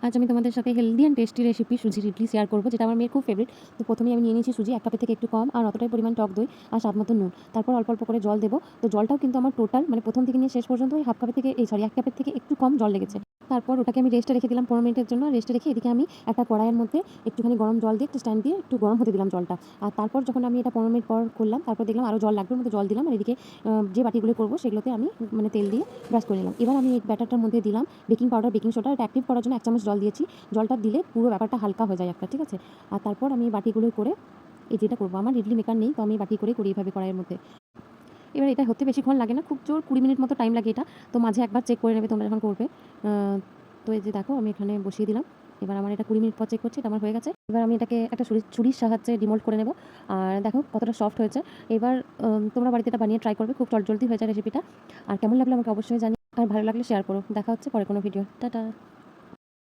আজ আমি তোমাদের সাথে হেলদি অ্যান্ড টেস্টি রেসিপি সুজির ইডলি শেয়ার করবো, যেটা আমার মেয়ের খুব ফেভারিট। তো প্রথমেই আমি নিয়ে নিয়েছি সুজি, 1 কাপের থেকে একটু কম, আর অতটাই পরিমাণ টক দই, আর স্বাদ মতো নুন। তারপর অল্প অল্প করে জল দেবো। তো জলটাও কিন্তু আমার টোটাল মানে প্রথম থেকে নিয়ে শেষ পর্যন্ত ওই 1 কাপের থেকে একটু কম জল লেগেছে। তারপর ওটাকে আমি রেস্টে রেখে দিলাম 15 মিনিটের জন্য। রেস্টে রেখে এদিকে আমি একটা কড়াইয়ের মধ্যে একটুখানি গরম জল দিয়ে একটা স্ট্যান্ড দিয়ে একটু গরম হতে দিলাম জলটা। আর তারপর যখন আমি এটা 15 মিনিট পর করলাম, তারপর দেখলাম আরও জল লাগবে, ওর মধ্যে জল দিলাম। আর এদিকে যে বাটিগুলো করবো সেগুলোতে আমি মানে তেল দিয়ে ব্রাশ করে নিলাম। এবার আমি এই ব্যাটারটার মধ্যে দিলাম বেকিং পাউডার, বেকিং সোডা। এটা অ্যাক্টিভ করার জন্য 1 চামচ জল দিয়েছি। জলটা দিলে পুরো ব্যাপারটা হালকা হয়ে যায় একটা, ঠিক আছে? আর তারপর আমি বাটিগুলো করে ইডলিটা করবো। আমার ইডলি মেকার নেই, তো আমি বাটি করে করি এভাবে কড়াইয়ের মধ্যে। এবার এটা হতে বেশিক্ষণ লাগে না, খুব জোর 20 মিনিট মতো টাইম লাগে এটা। তো মাঝে একবার চেক করে নেবে তোমরা যখন করবে। তো এই যে দেখো আমি এখানে বসিয়ে দিলাম। এবার আমার এটা 20 মিনিট পর চেক করছি, এটা আমার হয়ে গেছে। এবার আমি এটাকে একটা ছুরির সাহায্যে ডিমোল্ড করে নেব। আর দেখো কতটা সফট হয়েছে। এবার তোমরা বাড়িতে এটা বানিয়ে ট্রাই করবে, খুব চটজলদি হয়ে যায় রেসিপিটা। আর কেমন লাগলো আমাকে অবশ্যই জানিও, আর ভালো লাগলে শেয়ার করো। দেখা হচ্ছে পরে কোনো ভিডিও। টাটা।